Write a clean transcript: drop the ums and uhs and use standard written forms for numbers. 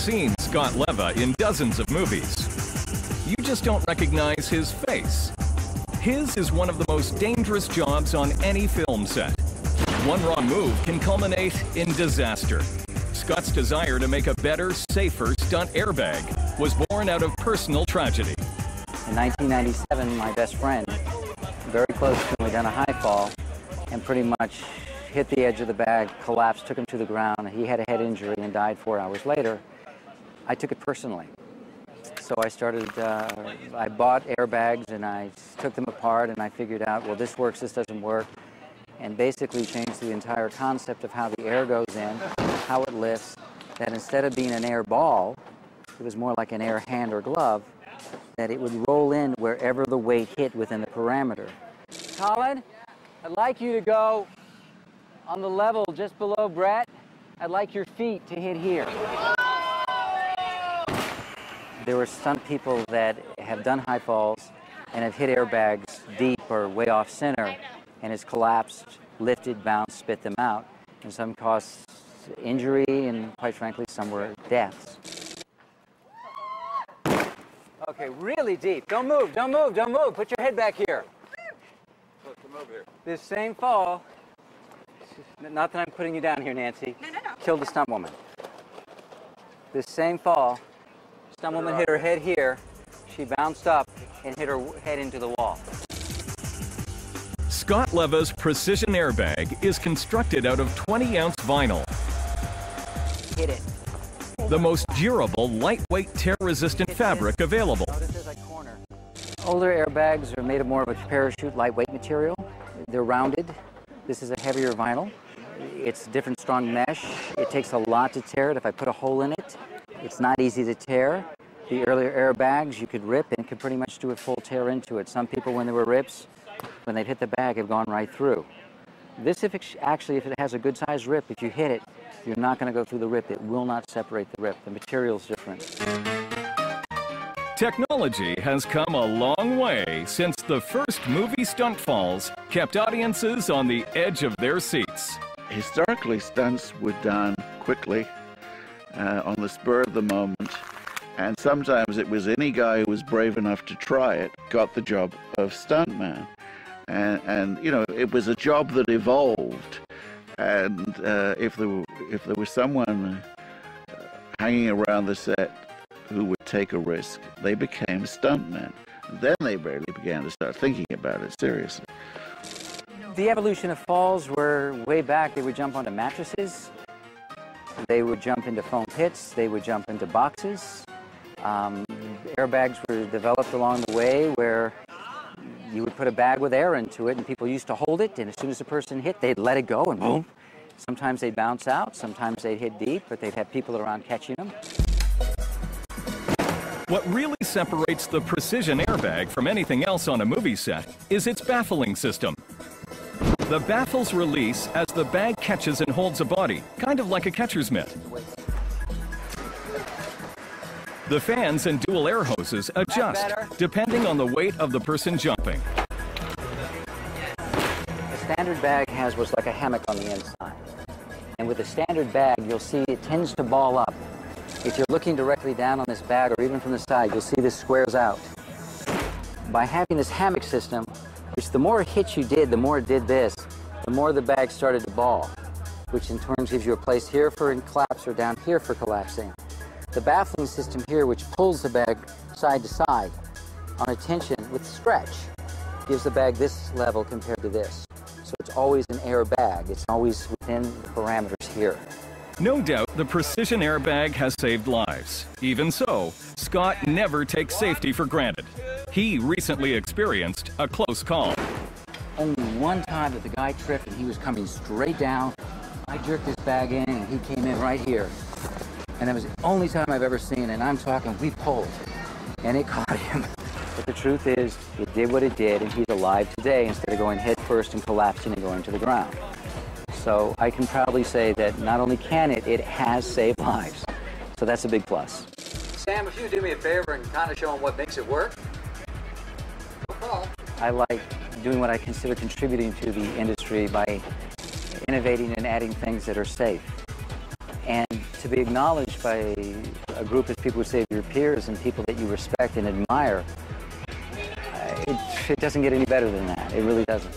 seen Scott Leva in dozens of movies. You just don't recognize his face. His is one of the most dangerous jobs on any film set. One wrong move can culminate in disaster. Scott's desire to make a better, safer stunt airbag was born out of personal tragedy. In 1997, my best friend, very close to me, done a high fall and pretty much hit the edge of the bag, collapsed, took him to the ground. He had a head injury and died 4 hours later. I took it personally. So I started, I bought airbags and I took them apart and I figured out, well, this works, this doesn't work, and basically changed the entire concept of how the air goes in, how it lifts, that instead of being an air ball, it was more like an air hand or glove, that it would roll in wherever the weight hit within the parameter. Colin, I'd like you to go on the level just below Brett. I'd like your feet to hit here. There were stunt people that have done high falls and have hit airbags deep or way off center and has collapsed, lifted, bounced, spit them out. And some caused injury and, quite frankly, some were deaths. Okay, really deep. Don't move, don't move, don't move. Put your head back here. Come over here. This same fall, not that I'm putting you down here, Nancy, killed a stunt woman. This same fall, stunt woman hit her head here. She bounced up and hit her head into the wall. Scott Leva's Precision Airbag is constructed out of 20-ounce vinyl. Hit it. The most durable, lightweight, tear-resistant fabric available. Older airbags are made of more of a parachute, lightweight material. They're rounded. This is a heavier vinyl. It's different strong mesh. It takes a lot to tear it. If I put a hole in it, it's not easy to tear. The earlier airbags you could rip and could pretty much do a full tear into it. Some people, when there were rips, when they'd hit the bag, have gone right through. This, if it has a good size rip, if you hit it, you're not going to go through the rip. It will not separate the rip. The material's different. Technology has come a long way since the first movie stunt falls kept audiences on the edge of their seats. Historically, stunts were done quickly, on the spur of the moment, and sometimes it was any guy who was brave enough to try it got the job of stuntman. And you know, it was a job that evolved, and if there was someone hanging around the set who would take a risk, they became stuntmen. Then they really began to start thinking about it seriously. The evolution of falls were way back. They would jump onto mattresses. They would jump into foam pits. They would jump into boxes. Airbags were developed along the way where you would put a bag with air into it and people used to hold it, and as soon as the person hit, they'd let it go and boom. Sometimes they'd bounce out, sometimes they'd hit deep, but they'd have people around catching them. What really separates the Precision Airbag from anything else on a movie set is its baffling system. The baffles release as the bag catches and holds a body, kind of like a catcher's mitt. The fans and dual air hoses adjust depending on the weight of the person jumping. A standard bag has what's like a hammock on the inside. And with a standard bag, you'll see it tends to ball up. If you're looking directly down on this bag or even from the side, you'll see this squares out. By having this hammock system, which the more hits you did, the more it did this, the more the bag started to ball, which in turn gives you a place here for collapse or down here for collapsing. The baffling system here, which pulls the bag side to side on a tension with stretch, gives the bag this level compared to this. So it's always an air bag. It's always within the parameters here. No doubt the Precision Airbag has saved lives. Even so, Scott never takes safety for granted. He recently experienced a close call. Only one time that the guy tripped and he was coming straight down. I jerked his bag in and he came in right here. And that was the only time I've ever seen it, and I'm talking, we pulled. And it caught him. But the truth is, it did what it did, and he's alive today instead of going head first and collapsing and going to the ground. So I can proudly say that not only can it, it has saved lives. So that's a big plus. Sam, if you do me a favor and kind of show them what makes it work. No problem. I like doing what I consider contributing to the industry by innovating and adding things that are safe. And to be acknowledged by a group of people who say your peers and people that you respect and admire, it doesn't get any better than that. It really doesn't.